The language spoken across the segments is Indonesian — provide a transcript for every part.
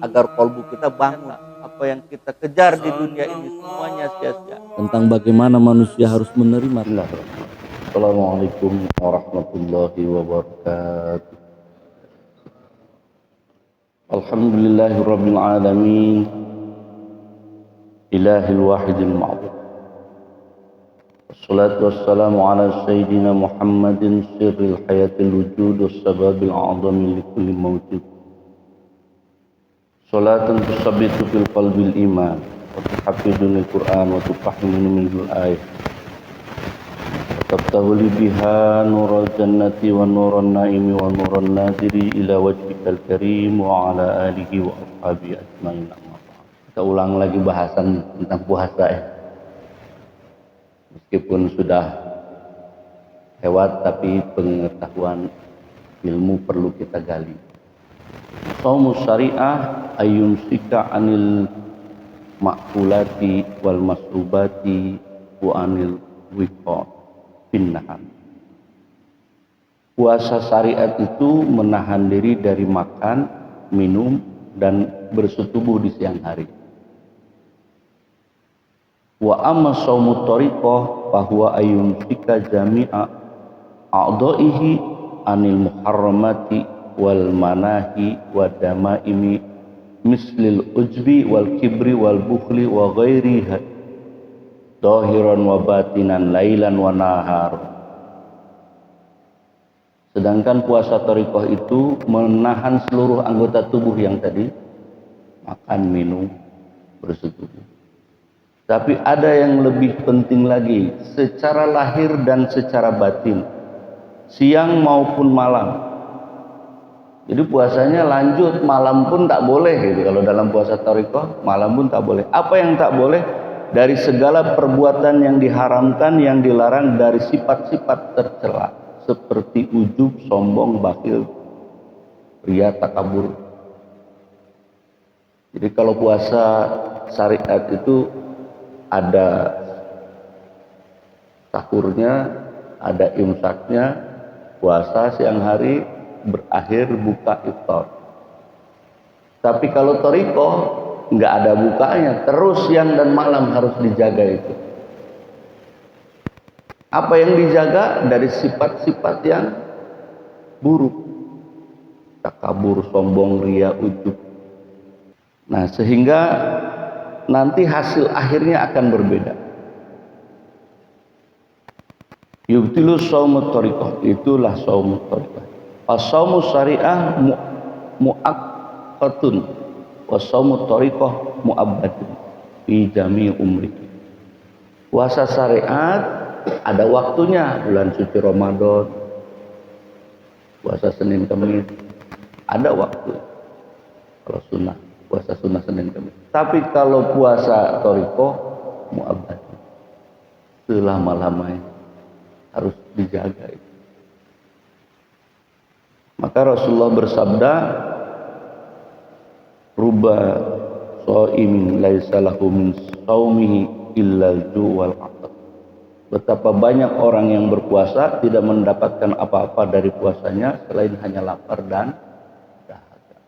agar kalbu kita bangun. Apa yang kita kejar di dunia ini semuanya sia-sia. Tentang bagaimana manusia harus menerima. Assalamualaikum warahmatullahi wabarakatuh. Alhamdulillahirabbil alamin. Ilahil wahidil ma'bud. Wassalatu wassalamu ala sayyidina Muhammadin sirril hayatil wujud wassababil a'zami likulli mawjud. Salatan tusabbitu fil qalbil iman wa tuhafidunil Qur'an wa tufahhimuni minhul ayat. Tabtahu li biha nural jannati wa nuran naimi wa nuran nadiri ila wajhikal karim wa ala alihi wa ashabihi ajmain. Kita ulang lagi bahasan tentang puasa ya. Meskipun sudah lewat tapi pengetahuan ilmu perlu kita gali. Shaumus syariah ayumsika anil ma'kulati wal masrubati wa anil wiqat finnahar. Puasa syariat itu menahan diri dari makan, minum, dan bersetubuh di siang hari. Wa amma shaumut thariqah fahuwa ayumsika jami'a a'dha'ihi anil muharramati wal manahi wa damaimi mislil ujbi wal kibri wal bukhli wa ghairiha zahiran wa batinan lailan wa nahar. Sedangkan puasa thariqah itu menahan seluruh anggota tubuh yang tadi makan, minum, bersetubuh. Tapi ada yang lebih penting lagi, secara lahir dan secara batin, siang maupun malam. Jadi puasanya lanjut, malam pun tak boleh gitu. Kalau dalam puasa thariqah, malam pun tak boleh. Apa yang tak boleh? Dari segala perbuatan yang diharamkan, yang dilarang, dari sifat-sifat tercela seperti ujub, sombong, bakhil, riya, takabur. Jadi kalau puasa syariat itu ada sahurnya, ada imsaknya, puasa siang hari, berakhir buka iftar. Tapi kalau thariqah nggak ada bukanya, terus siang dan malam harus dijaga itu. Apa yang dijaga? Dari sifat-sifat yang buruk, takabur, sombong, riya, ujub. Nah, sehingga nanti hasil akhirnya akan berbeda. Yubtilu shaumut thariqah, itulah shaumut thariqah. As-shaumus syariah mu'aqqatun wa shaumut thariqah mu'abbadun fi jami' umri. Puasa syariat ada waktunya, bulan suci Ramadan, puasa Senin Kamis, ada waktu. Kalau sunnah, puasa sunnah Senin Kamis. Tapi kalau puasa thariqah mu'abbad, selama-lamanya harus dijaga itu. Maka Rasulullah bersabda, ruba shaimin laisa lahu min shaumihi illa al-ju' wal 'athar. Betapa banyak orang yang berpuasa tidak mendapatkan apa-apa dari puasanya selain hanya lapar dan dahaga.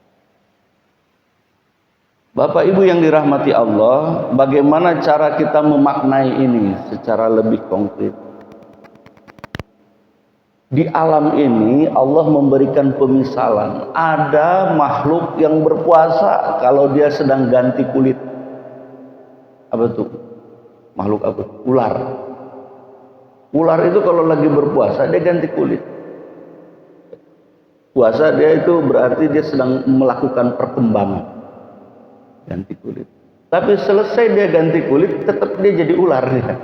Bapak Ibu yang dirahmati Allah, bagaimana cara kita memaknai ini secara lebih konkret? Di alam ini Allah memberikan pemisalan. Ada makhluk yang berpuasa kalau dia sedang ganti kulit. Apa tuh? Makhluk apa? Ular. Ular itu kalau lagi berpuasa dia ganti kulit. Puasa dia itu berarti dia sedang melakukan perkembangan. Ganti kulit. Tapi selesai dia ganti kulit, tetap dia jadi ular dia.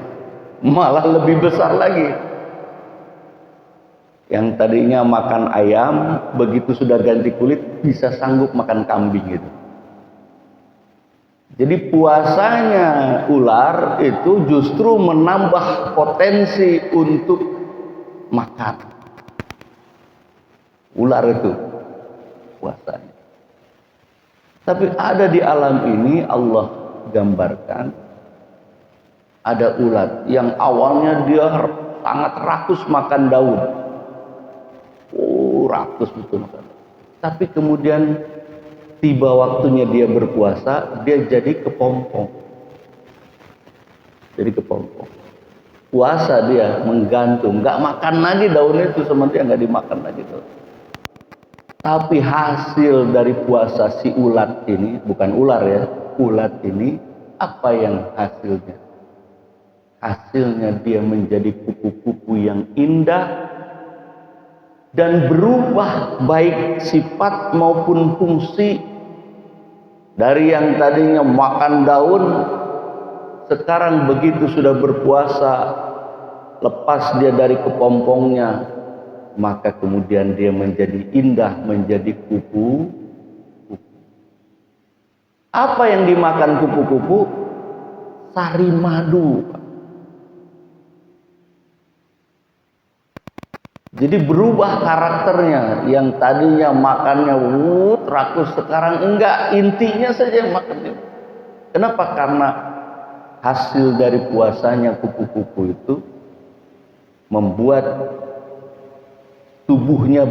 Malah lebih besar lagi. Yang tadinya makan ayam, begitu sudah ganti kulit bisa sanggup makan kambing gitu. Jadi puasanya ular itu justru menambah potensi untuk makan. Ular itu puasanya. Tapi ada di alam ini Allah gambarkan ada ulat yang awalnya dia sangat rakus makan daun. Rakus betul makan. Tapi kemudian tiba waktunya dia berpuasa, dia jadi kepompong. Jadi kepompong. Puasa dia menggantung, nggak makan lagi daun itu, sama dia nggak dimakan lagi daun. Tapi hasil dari puasa si ulat ini, bukan ular ya, ulat ini, apa yang hasilnya? Hasilnya dia menjadi kupu-kupu yang indah dan berubah baik sifat maupun fungsi. Dari yang tadinya makan daun, sekarang begitu sudah berpuasa, lepas dia dari kepompongnya, maka kemudian dia menjadi indah, menjadi kupu-kupu. Apa yang dimakan kupu-kupu? Sari madu. Jadi berubah karakternya, yang tadinya makannya rakus, sekarang enggak, intinya saja yang makan. Kenapa? Karena hasil dari puasanya kupu-kupu itu membuat tubuhnya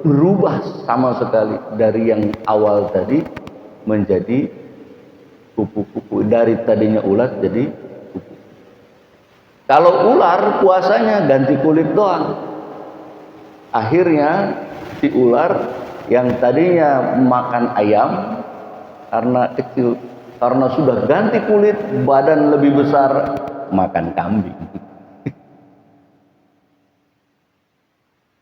berubah sama sekali, dari yang awal tadi menjadi kupu-kupu, dari tadinya ulat jadi kupu. Kalau ular puasanya ganti kulit doang. Akhirnya si ular yang tadinya makan ayam, karena kecil, karena sudah ganti kulit, badan lebih besar, makan kambing.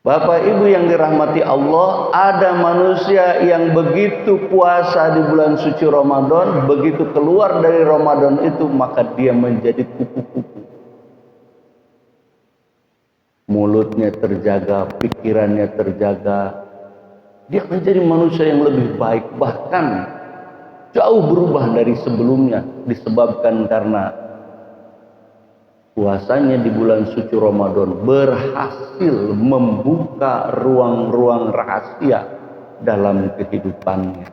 Bapak Ibu yang dirahmati Allah, ada manusia yang begitu puasa di bulan suci Ramadan, begitu keluar dari Ramadan itu, maka dia menjadi kupu-kupu. Mulutnya terjaga, pikirannya terjaga, dia menjadi manusia yang lebih baik, bahkan jauh berubah dari sebelumnya, disebabkan karena puasanya di bulan suci Ramadan berhasil membuka ruang-ruang rahasia dalam kehidupannya,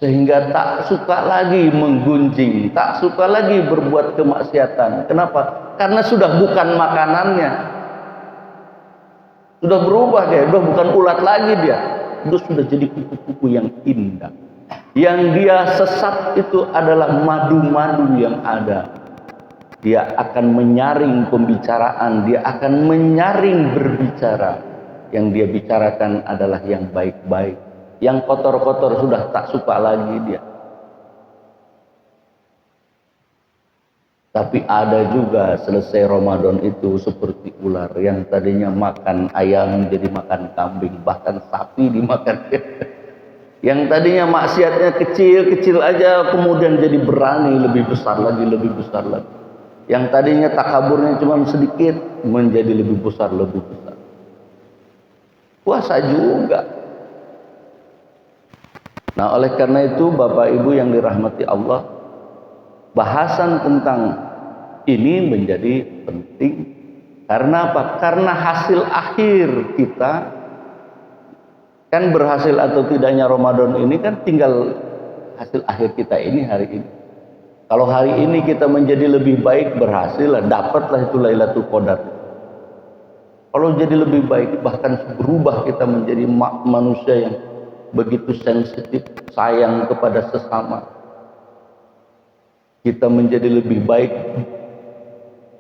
sehingga tak suka lagi menggunjing, tak suka lagi berbuat kemaksiatan. Kenapa? Karena sudah bukan makanannya, sudah berubah dia, sudah bukan ulat lagi dia, sudah jadi kupu-kupu yang indah. Yang dia sesat itu adalah madu-madu yang ada. Dia akan menyaring pembicaraan, dia akan menyaring berbicara. Yang dia bicarakan adalah yang baik-baik, yang kotor-kotor sudah tak suka lagi dia. Tapi ada juga selesai Ramadan itu seperti ular, yang tadinya makan ayam jadi makan kambing, bahkan sapi dimakan. Yang tadinya maksiatnya kecil-kecil aja, kemudian jadi berani, lebih besar lagi, lebih besar lagi. Yang tadinya takaburnya cuma sedikit, menjadi lebih besar, lebih besar. Puasa juga. Nah, oleh karena itu Bapak Ibu yang dirahmati Allah, bahasan tentang ini menjadi penting. Karena apa? Karena hasil akhir kita, kan berhasil atau tidaknya Ramadan ini kan tinggal hasil akhir kita ini hari ini. Kalau hari ini kita menjadi lebih baik, berhasil lah, dapatlah itu Lailatul Qadar. Kalau jadi lebih baik, bahkan berubah kita menjadi manusia yang begitu sensitif, sayang kepada sesama. Kita menjadi lebih baik,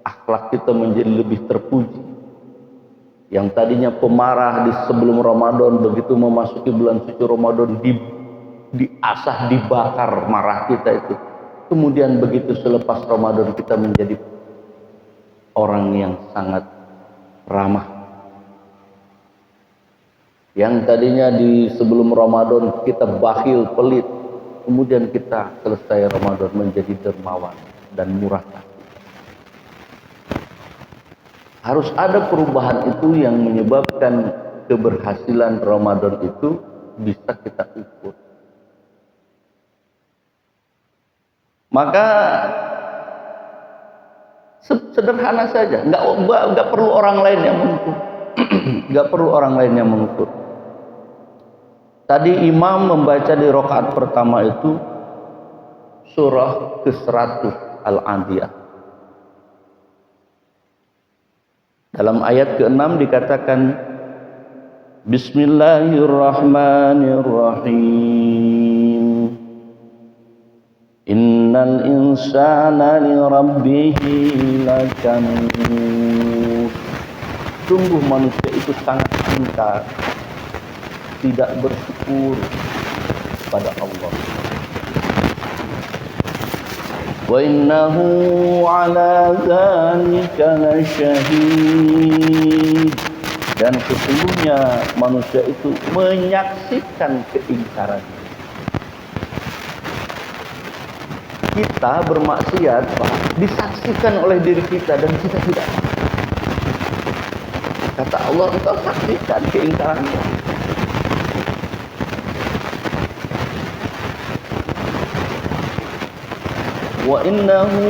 akhlak kita menjadi lebih terpuji. Yang tadinya pemarah di sebelum Ramadan, begitu memasuki bulan suci Ramadan diasah, dibakar marah kita itu. Kemudian begitu selepas Ramadan kita menjadi orang yang sangat ramah. Yang tadinya di sebelum Ramadan kita bakhil, pelit, kemudian kita selesai Ramadan menjadi dermawan dan murah hati. Harus ada perubahan itu yang menyebabkan keberhasilan Ramadan itu bisa kita ukur. Maka sederhana saja, nggak perlu orang lain yang mengukur, nggak perlu orang lain yang mengukur. Tadi imam membaca di rakaat pertama itu surah ke-100 Al-Adiyah. Dalam ayat ke-6 dikatakan Bismillahirrahmanirrahim. Innal insana li rabbihi lakanud. Sungguh manusia itu sangat ingkar, tidak bersyukur pada Allah. Wa innahu ala dzalika lasyahid. Dan sesungguhnya manusia itu menyaksikan keingkaran. Kita bermaksiat, Pak, disaksikan oleh diri kita dan kita tidak. Kata Allah, engkau saksikan keingkarannya. Wa innahu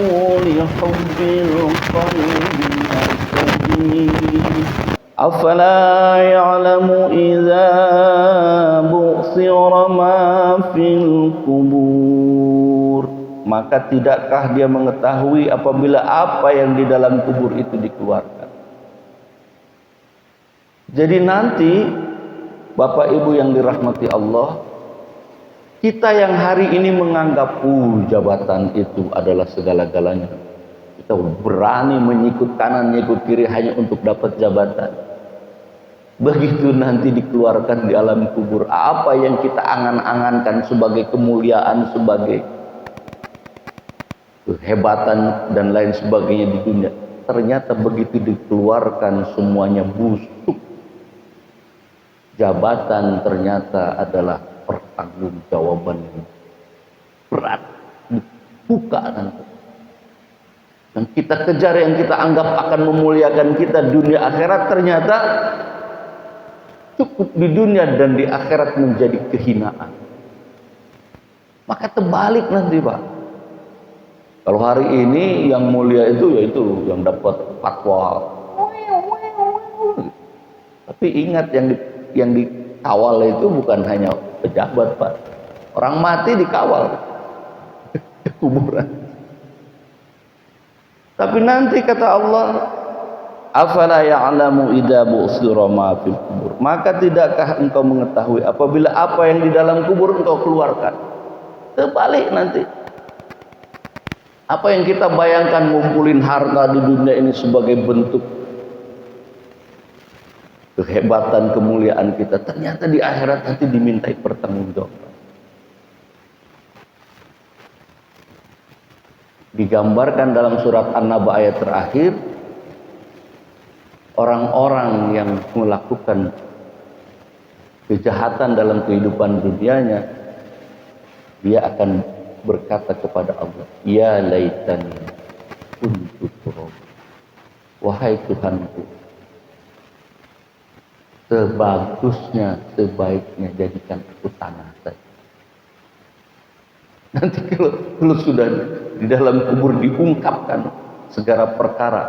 li hubbil qalbi lasyadid. Afala ya'lamu idza bu'thira ma fil qubur. Maka tidakkah dia mengetahui apabila apa yang di dalam kubur itu dikeluarkan. Jadi nanti Bapak Ibu yang dirahmati Allah, kita yang hari ini menganggap jabatan itu adalah segala-galanya, kita berani menyikut kanan nyikut kiri hanya untuk dapat jabatan. Begitu nanti dikeluarkan di alam kubur, apa yang kita angan-angankan sebagai kemuliaan, sebagai kehebatan dan lain sebagainya di dunia, ternyata begitu dikeluarkan semuanya busuk. Jabatan ternyata adalah pertanggungjawaban yang berat, dibuka nanti. Dan kita kejar yang kita anggap akan memuliakan kita dunia akhirat, ternyata cukup di dunia dan di akhirat menjadi kehinaan. Maka terbalik nanti, Pak. Kalau hari ini yang mulia itu yaitu yang dapat fatwa. Tapi ingat yang dikawal itu bukan hanya pejabat, Pak. Orang mati dikawal ke kuburan. Tapi nanti kata Allah, afala ya'lamu idza bu'thira ma fil kubur. Maka tidakkah engkau mengetahui apabila apa yang di dalam kubur engkau keluarkan. Terbalik nanti. Apa yang kita bayangkan ngumpulin harta di dunia ini sebagai bentuk kehebatan, kemuliaan kita, ternyata di akhirat nanti dimintai pertanggungjawaban. Digambarkan dalam surat An-Naba ayat terakhir, orang-orang yang melakukan kejahatan dalam kehidupan dunianya, dia akan berkata kepada Allah, ya laitani kuntu turab. Wahai Tuhanku, sebagusnya, sebaiknya jadikan aku tanah saja. Nanti kalau sudah di dalam kubur diungkapkan segala perkara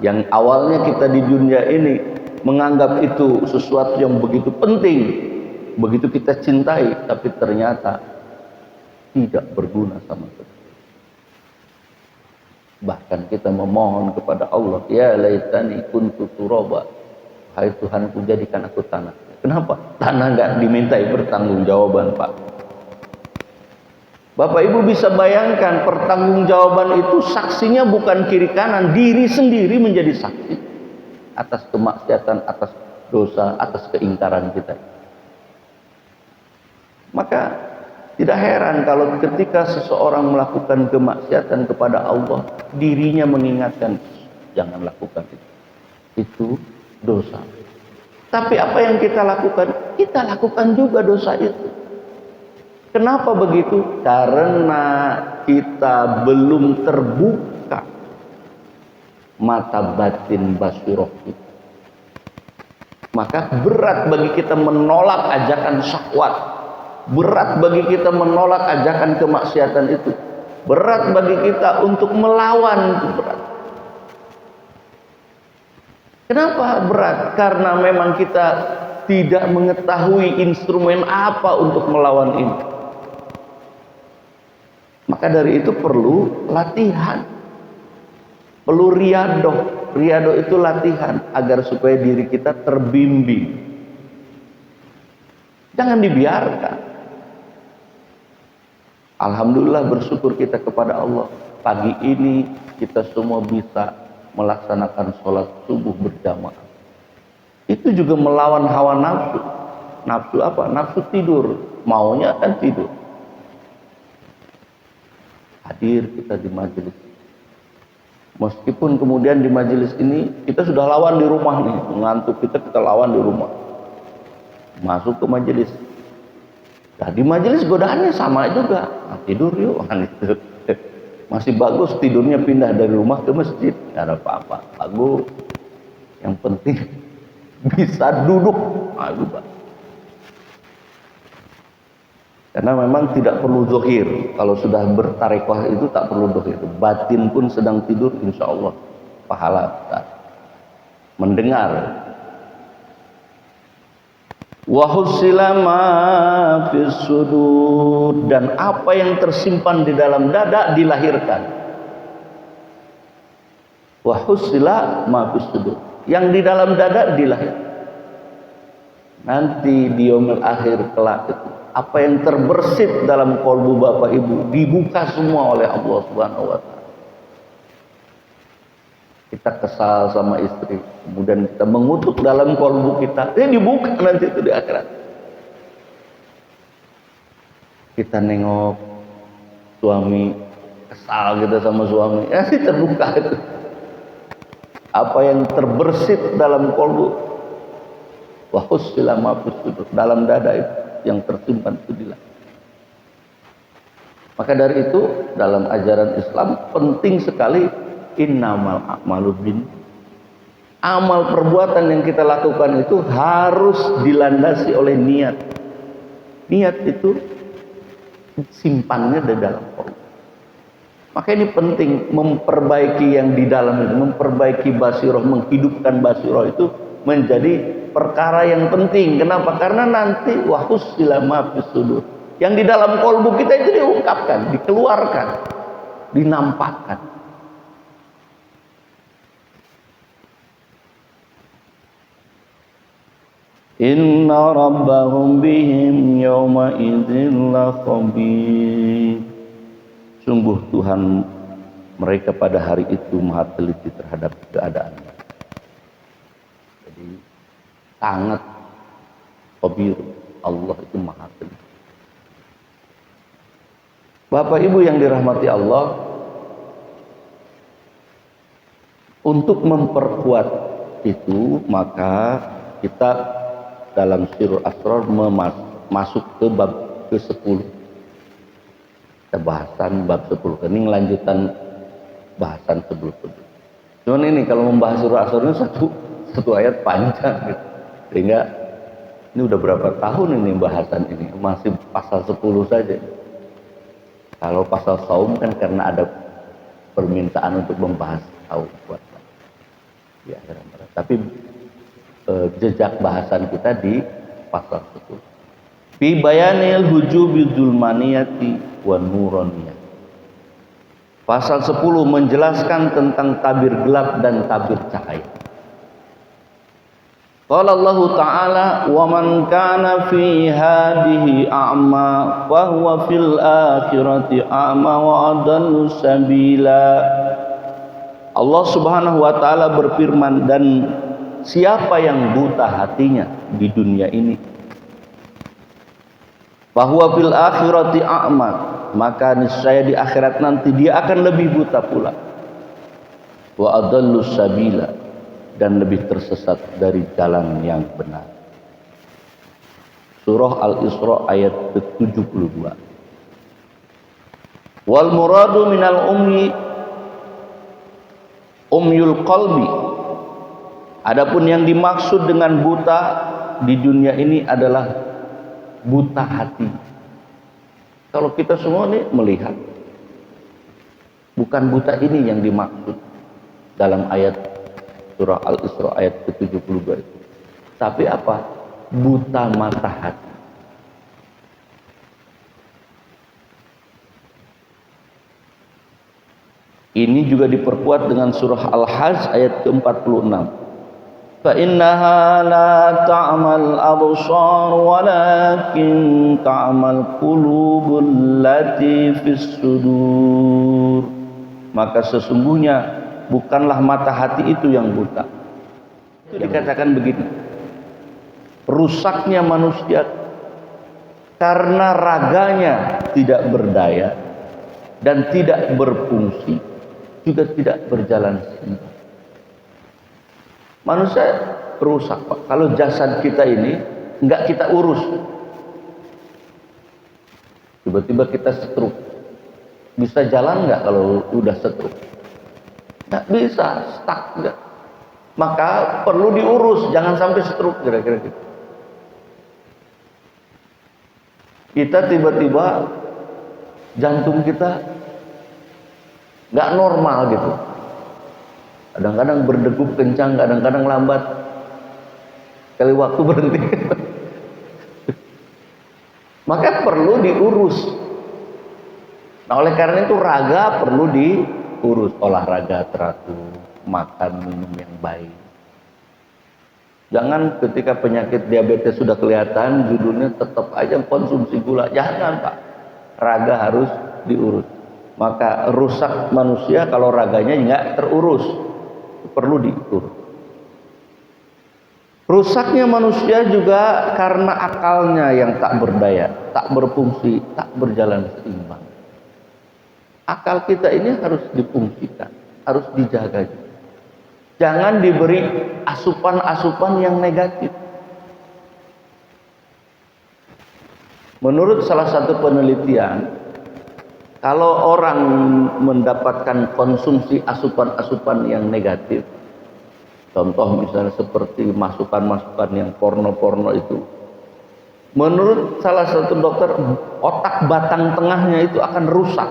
yang awalnya kita di dunia ini menganggap itu sesuatu yang begitu penting, begitu kita cintai, tapi ternyata tidak berguna sama sekali. Bahkan kita memohon kepada Allah, ya laitani kuntu turaba. Hai Tuhanku, jadikan aku tanah. Kenapa? Tanah nggak dimintai pertanggungjawaban, Pak. Bapak Ibu bisa bayangkan, pertanggungjawaban itu saksinya bukan kiri kanan, diri sendiri menjadi saksi atas kemaksiatan, atas dosa, atas keingkaran kita. Maka tidak heran kalau ketika seseorang melakukan kemaksiatan kepada Allah, dirinya mengingatkan, jangan lakukan itu. Itu dosa. Tapi apa yang kita lakukan? Kita lakukan juga dosa itu. Kenapa begitu? Karena kita belum terbuka mata batin basiroh kita. Maka berat bagi kita menolak ajakan syahwat. Berat bagi kita menolak ajakan kemaksiatan itu. Berat bagi kita untuk melawan itu berat. Kenapa berat? Karena memang kita tidak mengetahui instrumen apa untuk melawan ini. Maka dari itu perlu latihan. Perlu riadoh. Riadoh itu latihan agar supaya diri kita terbimbing. Jangan dibiarkan. Alhamdulillah, bersyukur kita kepada Allah. Pagi ini kita semua bisa melaksanakan sholat subuh berjamaah. Itu juga melawan hawa nafsu. Nafsu apa? Nafsu tidur. Maunya kan tidur. Hadir kita di majelis. Meskipun kemudian di majelis ini kita sudah lawan di rumah nih, ngantuk kita lawan di rumah. Masuk ke majelis. Nah, di majelis godaannya sama juga. Nah, tidur yuk, gitu. Masih bagus tidurnya pindah dari rumah ke masjid, nggak ada apa-apa, bagus. Yang penting bisa duduk. Nah, itu, Pak. Karena memang tidak perlu zohir. Kalau sudah bertarekoh itu tak perlu zohir. Batin pun sedang tidur, insya Allah pahala besar. Mendengar. Wa hussila ma fis sudur, dan apa yang tersimpan di dalam dada dilahirkan. Wa hussila ma fis sudur, yang di dalam dada dilahirkan. Nanti di yaumil akhir kelak itu, apa yang terbersit dalam kalbu Bapak Ibu dibuka semua oleh Allah Subhanahu wa taala. Kita kesal sama istri, kemudian kita mengutuk dalam kalbu kita, ini dibuka nanti itu di akhirat. Kita nengok suami, kesal kita sama suami, ya sih terbuka itu. Apa yang terbersit dalam kalbu, wa hussila ma fis sudur, dalam dada itu yang tersimpan itu dilah. Maka dari itu dalam ajaran Islam penting sekali innamal a'malu bin, amal perbuatan yang kita lakukan itu harus dilandasi oleh niat. Niat itu simpannya di dalam kalbu. Maka ini penting memperbaiki yang di dalam itu, memperbaiki basiroh, menghidupkan basiroh itu menjadi perkara yang penting. Kenapa? Karena nanti wa hussila ma fis sudur, yang di dalam kalbu kita itu diungkapkan, dikeluarkan, dinampakkan. Inna rabbahum bihim yawma idzin lakhabir. Sungguh Tuhan mereka pada hari itu maha teliti terhadap keadaannya. Jadi sangat khabir, Allah itu maha teliti. Bapak Ibu yang dirahmati Allah, untuk memperkuat itu maka kita dalam Sirrul Asrar masuk ke bab ke-10. Kita bahasan bab 10. Ini lanjutan bahasan sebelum-sebelum. Cuman ini kalau membahas Sirrul Asrar ini satu ayat panjang gitu. Sehingga ini udah berapa tahun ini bahasan ini, masih pasal 10 saja. Kalau pasal saum kan karena ada permintaan untuk membahas saum puasa di akhirat. Tapi jejak bahasan kita di pasal 10. Fi bayanil hujubi dzulmaniyati wa nuraniyah. Pasal 10 menjelaskan tentang tabir gelap dan tabir cahaya. Qala Allah Ta'ala wa man kana fi hadhihi a'ma fa huwa fil akhirati a'ma wa adallu sabila. Allah Subhanahu wa taala berfirman, dan siapa yang buta hatinya di dunia ini, bahwa fil akhirati a'ma, maka niscaya di akhirat nanti dia akan lebih buta pula. Wa adallu sabila, dan lebih tersesat dari jalan yang benar. Surah Al-Isra ayat ke-72. Wal muradu minal umyul qalbi. Adapun yang dimaksud dengan buta di dunia ini adalah buta hati. Kalau kita semua ini melihat, bukan buta ini yang dimaksud dalam ayat surah Al-Isra ayat ke-72 itu. Tapi apa? Buta mata hati. Ini juga diperkuat dengan surah Al-Hajj ayat ke-46. فَإِنَّهَا لَا تَعْمَى الْأَبْصَارُ وَلَكِنْ walakin ta'mal qulubul lati fis sudur. Maka sesungguhnya bukanlah mata hati itu yang buta. Itu dikatakan begini, rusaknya manusia karena raganya tidak berdaya dan tidak berfungsi, juga tidak berjalan seimbang. Manusia rusak, Pak, kalau jasad kita ini enggak kita urus. Tiba-tiba kita stroke, bisa jalan nggak kalau udah stroke? Nggak bisa, stuck nggak. Maka perlu diurus, jangan sampai stroke, kira-kira gitu. Kita tiba-tiba jantung kita nggak normal gitu. Kadang-kadang berdegup kencang, kadang-kadang lambat. Kali waktu berhenti. Maka perlu diurus. Nah, oleh karena itu raga perlu diurus, olahraga teratur, makan minum yang baik. Jangan ketika penyakit diabetes sudah kelihatan, judulnya tetap aja konsumsi gula. Jangan, Pak. Raga harus diurus. Maka rusak manusia kalau raganya nggak terurus. Perlu diurus. Rusaknya manusia juga karena akalnya yang tak berdaya, tak berfungsi, tak berjalan seimbang. Akal kita ini harus difungsikan, harus dijaga. Jangan diberi asupan-asupan yang negatif. Menurut salah satu penelitian, kalau orang mendapatkan konsumsi asupan-asupan yang negatif, contoh misalnya seperti masukan-masukan yang porno-porno itu, menurut salah satu dokter, otak batang tengahnya itu akan rusak.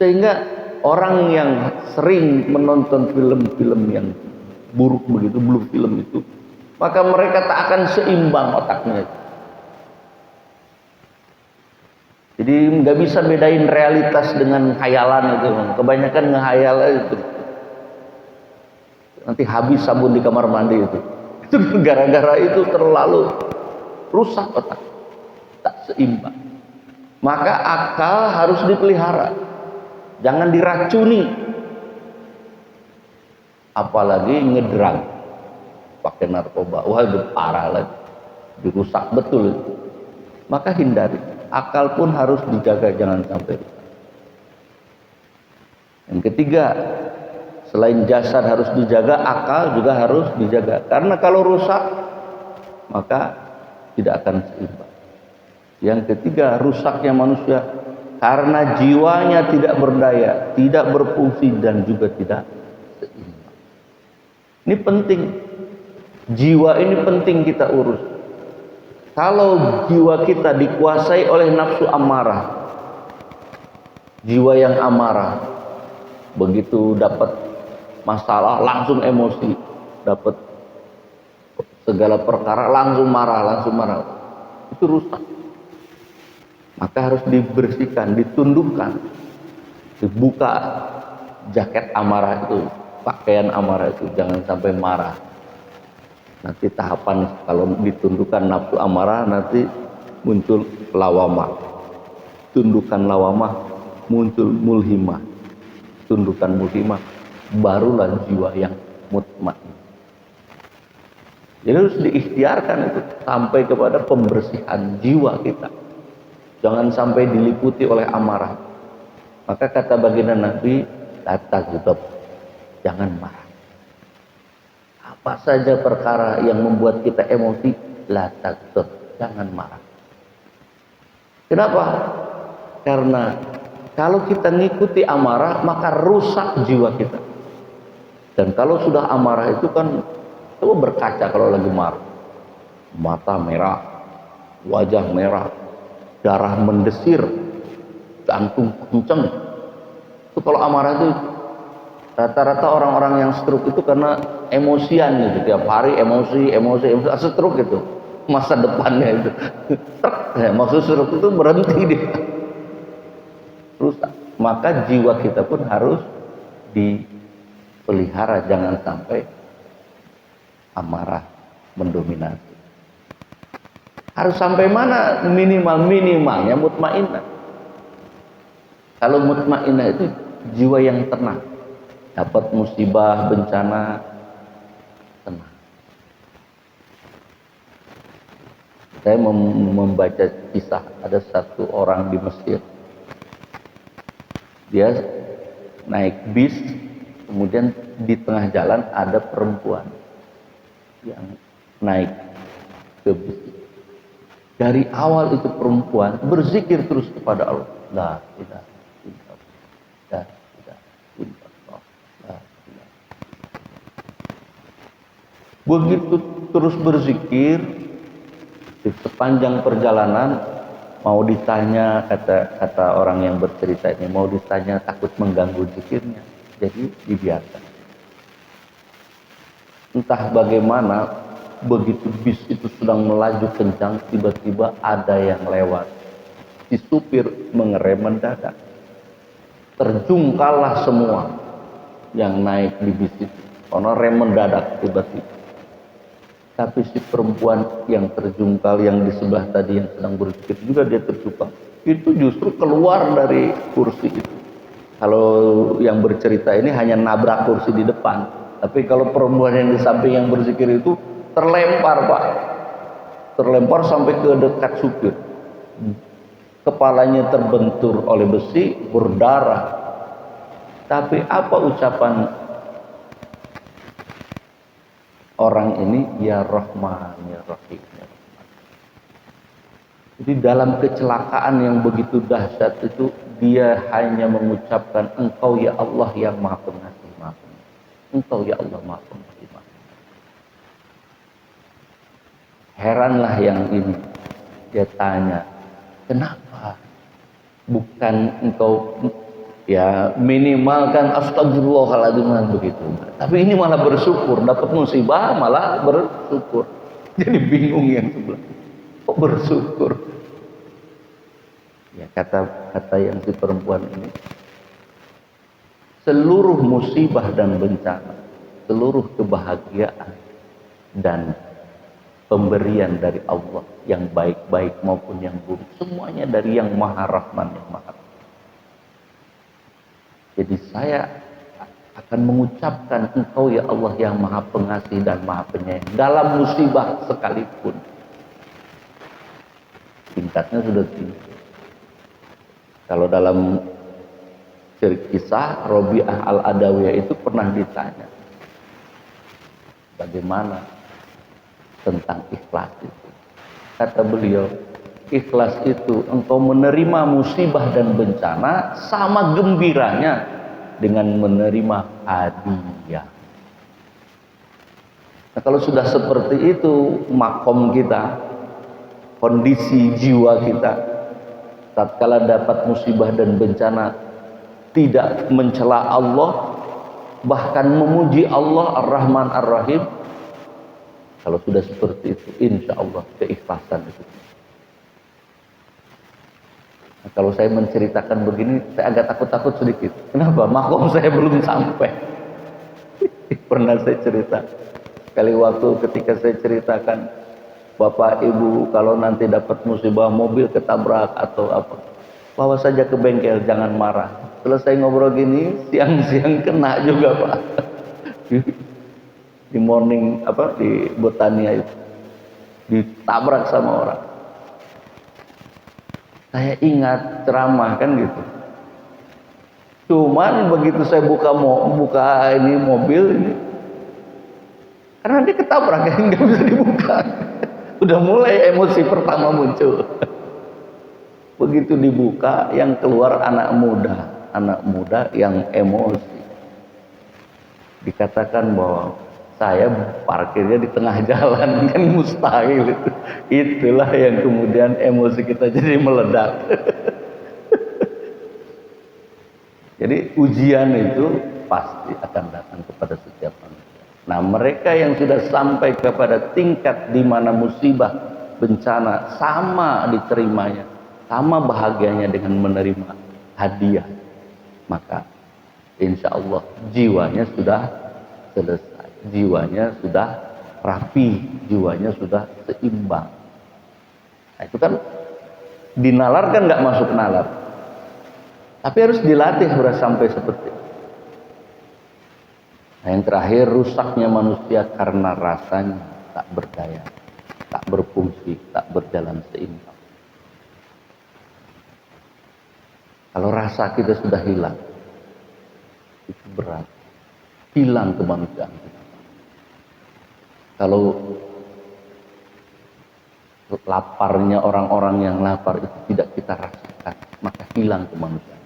Sehingga orang yang sering menonton film-film yang buruk begitu, blue film itu, maka mereka tak akan seimbang otaknya. Jadi nggak bisa bedain realitas dengan khayalan itu. Kebanyakan ngehayal itu. Nanti habis sabun di kamar mandi itu. Itu gara-gara itu terlalu rusak otak, tak seimbang. Maka akal harus dipelihara. Jangan diracuni, apalagi ngedrag, pakai narkoba. Wah, itu parah lagi, dirusak betul itu. Maka hindari. Akal pun harus dijaga, jangan sampai rusak. Yang ketiga, selain jasad harus dijaga, akal juga harus dijaga. Karena kalau rusak, maka tidak akan seimbang. Yang ketiga, rusaknya manusia karena jiwanya tidak berdaya, tidak berfungsi, dan juga tidak seimbang. Ini penting. Jiwa ini penting kita urus. Kalau jiwa kita dikuasai oleh nafsu amarah, jiwa yang amarah, begitu dapat masalah langsung emosi, dapat segala perkara langsung marah, itu rusak. Maka harus dibersihkan, ditundukkan, dibuka jaket amarah itu, pakaian amarah itu, jangan sampai marah. Nanti tahapan kalau ditundukkan nafsu amarah, nanti muncul lawamah, tundukan lawamah, muncul mulhimah, tundukan mulhimah, barulah jiwa yang mutmain. Jadi harus diikhtiarkan itu sampai kepada pembersihan jiwa kita. Jangan sampai diliputi oleh amarah. Maka kata baginda Nabi, la taghdab, jangan marah. Apa saja perkara yang membuat kita emosi, la taghdab, jangan marah. Kenapa? Karena kalau kita ngikuti amarah, maka rusak jiwa kita. Dan kalau sudah amarah itu kan, coba berkaca kalau lagi marah, mata merah, wajah merah, darah mendesir, jantung kenceng. Itu kalau amarah itu rata-rata orang-orang yang stroke itu karena emosian gitu, tiap hari emosi, stroke itu masa depannya itu. Maksud stroke itu berhenti dia, rusak. Maka jiwa kita pun harus dipelihara, jangan sampai amarah mendominasi. Harus sampai mana minimalnya mutmainnah. Kalau mutmainnah itu jiwa yang tenang, dapat musibah, bencana, tenang. Saya membaca kisah ada satu orang di Mesir. Dia naik bis, kemudian di tengah jalan ada perempuan yang naik ke bis. Dari awal itu perempuan berzikir terus kepada Allah. La ilaha illallah. La ilaha illallah. La ilaha. Begitu terus berzikir, di sepanjang perjalanan mau ditanya, kata orang yang bercerita ini, mau ditanya takut mengganggu zikirnya, jadi dibiarkan. Entah bagaimana, begitu bis itu sedang melaju kencang, tiba-tiba ada yang lewat. Si supir mengerem mendadak, terjungkallah semua yang naik di bis itu karena rem mendadak tiba-tiba. Tapi si perempuan yang terjungkal yang di sebelah tadi yang sedang berzikir juga dia terjungkal. Itu justru keluar dari kursi itu. Kalau yang bercerita ini hanya nabrak kursi di depan. Tapi kalau perempuan yang di samping yang berzikir itu terlempar, Pak. Terlempar sampai ke dekat supir. Kepalanya terbentur oleh besi, berdarah. Tapi apa ucapan orang ini? Ya Rahman, ya Rahim, ya Rahman. Jadi dalam kecelakaan yang begitu dahsyat itu, dia hanya mengucapkan, Engkau ya Allah yang Maha Pengasih, Maha Pengasih. Engkau ya Allah Maha Pengasih, Maha Pengasih. Heranlah yang ini. Dia tanya, kenapa? Bukan engkau, ya minimal kan astagfirullahaladzim begitu. Tapi ini malah bersyukur, dapat musibah malah bersyukur. Jadi bingung yang sebelah. Kok bersyukur? Ya kata yang si perempuan ini, seluruh musibah dan bencana, seluruh kebahagiaan dan pemberian dari Allah yang baik-baik maupun yang buruk, semuanya dari yang Maha Rahman, yang Maha. Jadi saya akan mengucapkan Engkau ya Allah yang Maha Pengasih dan Maha Penyayang dalam musibah sekalipun. Tingkatnya sudah tinggi. Kalau dalam kisah Robi'ah Al-Adawiyah itu pernah ditanya, bagaimana tentang ikhlas itu? Kata beliau, ikhlas itu engkau menerima musibah dan bencana sama gembiranya dengan menerima hadiah. Nah, kalau sudah seperti itu makom kita, kondisi jiwa kita, tatkala dapat musibah dan bencana tidak mencela Allah, bahkan memuji Allah Ar-Rahman Ar-Rahim. Kalau sudah seperti itu, insya Allah keikhlasan itu. Nah, kalau saya menceritakan begini, saya agak takut-takut sedikit. Kenapa? Makom saya belum sampai. Pernah saya cerita sekali waktu ketika saya ceritakan, Bapak Ibu kalau nanti dapat musibah mobil ketabrak atau apa, bawa saja ke bengkel, jangan marah. Selesai ngobrol gini, siang-siang kena juga Pak. Di morning apa di Botania itu ditabrak sama orang. Saya ingat ceramah kan gitu. Cuman begitu saya buka ini mobil ini, karena dia ketabrak kan nggak bisa dibuka. Udah mulai emosi pertama muncul. Begitu dibuka, yang keluar anak muda yang emosi. Dikatakan bahwa saya parkirnya di tengah jalan, kan mustahil itu. Itulah yang kemudian emosi kita jadi meledak. Jadi ujian itu pasti akan datang kepada setiap manusia. Nah, mereka yang sudah sampai kepada tingkat di mana musibah, bencana sama diterimanya, sama bahagianya dengan menerima hadiah, maka insya Allah jiwanya sudah selesai, jiwanya sudah rapi, jiwanya sudah seimbang. Nah, itu kan dinalar kan nggak masuk nalar. Tapi harus dilatih harus sampai seperti itu. Nah, yang terakhir, rusaknya manusia karena rasanya tak berdaya, tak berfungsi, tak berjalan seimbang. Kalau rasa kita sudah hilang, itu berat. Hilang kemanusiaan kita. Kalau laparnya orang-orang yang lapar itu tidak kita rasakan, maka hilang kemanusiaan.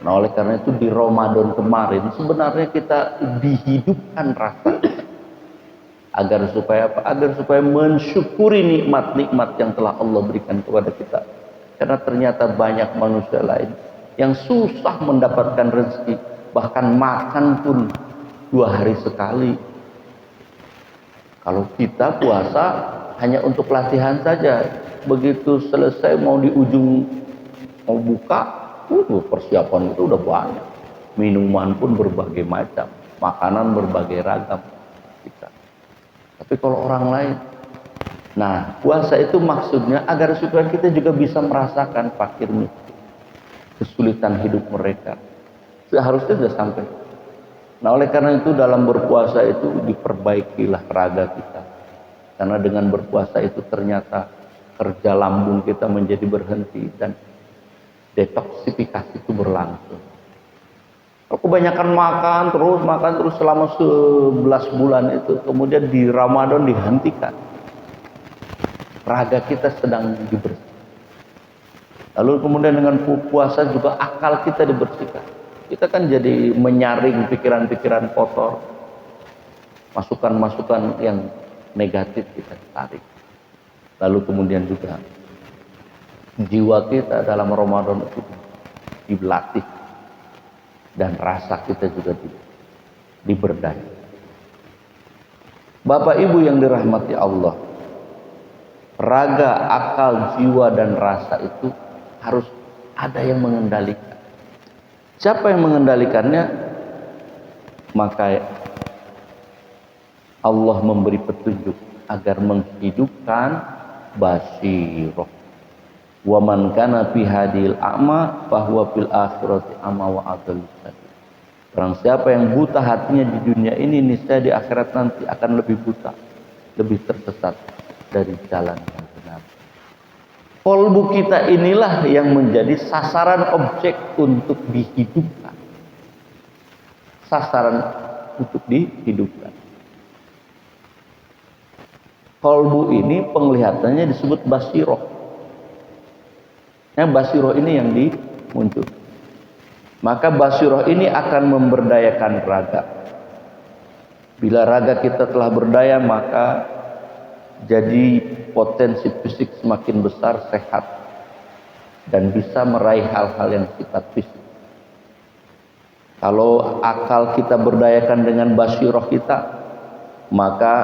Nah, oleh karena itu di Ramadan kemarin sebenarnya kita dihidupkan rasa agar supaya apa? Agar supaya mensyukuri nikmat-nikmat yang telah Allah berikan kepada kita. Karena ternyata banyak manusia lain yang susah mendapatkan rezeki, bahkan makan pun 2 hari sekali. Kalau kita puasa hanya untuk latihan saja, begitu selesai mau di ujung mau buka, persiapan itu udah banyak. Minuman pun berbagai macam, makanan berbagai ragam kita. Tapi kalau orang lain, nah puasa itu maksudnya agar supaya kita juga bisa merasakan fakir miskin, kesulitan hidup mereka. Seharusnya sudah sampai. Nah, oleh karena itu dalam berpuasa itu diperbaikilah raga kita. Karena dengan berpuasa itu ternyata kerja lambung kita menjadi berhenti dan detoksifikasi itu berlangsung. Kalau kebanyakan makan terus selama 11 bulan itu, kemudian di Ramadan dihentikan, raga kita sedang dibersihkan. Lalu kemudian dengan puasa juga akal kita dibersihkan. Kita kan jadi menyaring pikiran-pikiran kotor, masukan-masukan yang negatif kita tarik. Lalu kemudian juga jiwa kita dalam Ramadan itu dilatih dan rasa kita juga diberdaya. Bapak Ibu yang dirahmati Allah, raga, akal, jiwa dan rasa itu harus ada yang mengendalikan. Siapa yang mengendalikannya? Maka Allah memberi petunjuk agar menghidupkan basirah. Wa man kana fi hadil a'ma fahuwa fil akhirati ama wa adallu sabil. Barang siapa yang buta hatinya di dunia ini, niscaya di akhirat nanti akan lebih buta, lebih tersesat dari jalan yang benar. Kolbu kita inilah yang menjadi sasaran objek untuk dihidupkan. Sasaran untuk dihidupkan. Kolbu ini penglihatannya disebut basiroh. Nah, basiroh ini yang dimuncul. Maka basiroh ini akan memberdayakan raga. Bila raga kita telah berdaya, maka jadi potensi fisik semakin besar, sehat, dan bisa meraih hal-hal yang sifat fisik. Kalau akal kita berdayakan dengan basiroh kita, maka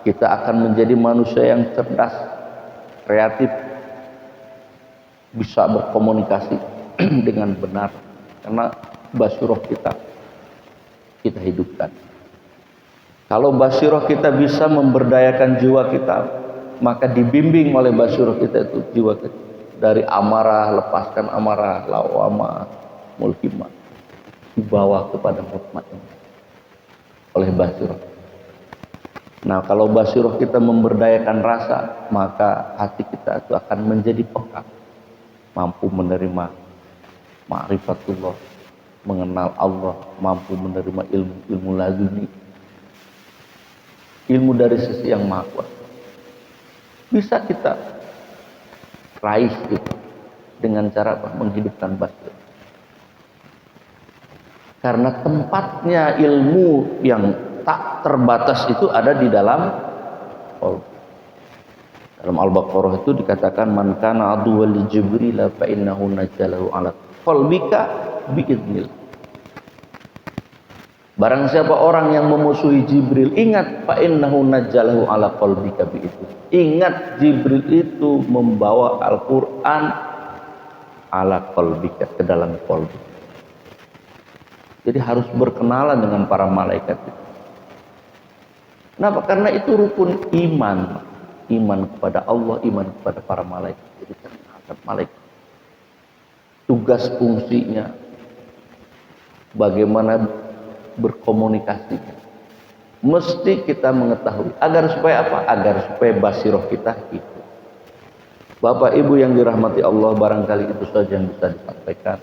kita akan menjadi manusia yang cerdas, kreatif, bisa berkomunikasi dengan benar, karena basiroh kita hidupkan. Kalau basiroh kita bisa memberdayakan jiwa kita, maka dibimbing oleh basiroh kita itu jiwa kita dari amarah, lepaskan amarah, lawamah, mulhimah, dibawa kepada mutmain oleh basiroh. Nah, kalau basiroh kita memberdayakan rasa, maka hati kita itu akan menjadi peka, mampu menerima ma'rifatullah, mengenal Allah, mampu menerima ilmu laduni, ilmu dari sisi yang maha kuasa. Bisa kita raih itu dengan cara apa? Menghidupkan basirah. Karena tempatnya ilmu yang tak terbatas itu ada di dalam qalb. Dalam Al-Baqarah itu dikatakan man kana aduwwan li Jibril fa innahu najjalahu ala qalbika biidznillah. Barang siapa orang yang memusuhi Jibril, ingat fa innahu najjalahu ala qalbika biidznillah. Ingat Jibril itu membawa Al-Qur'an ala qalbika, ke dalam qalbi. Jadi harus berkenalan dengan para malaikat itu. Kenapa? Karena itu rukun iman. iman kepada Allah, iman kepada para malaikat. Jadi terangkat malaikat. Tugas fungsinya, bagaimana berkomunikasinya. Mesti kita mengetahui. Agar supaya apa? Agar supaya basiroh kita itu. Bapak Ibu yang dirahmati Allah, barangkali itu saja yang bisa disampaikan.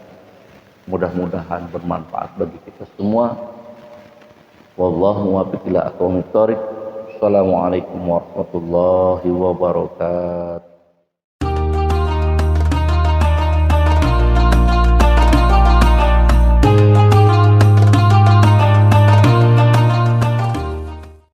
Mudah-mudahan bermanfaat bagi kita semua. Wallahu muwaffiq ila aqwamit thoriq. Assalamualaikum warahmatullahi wabarakatuh.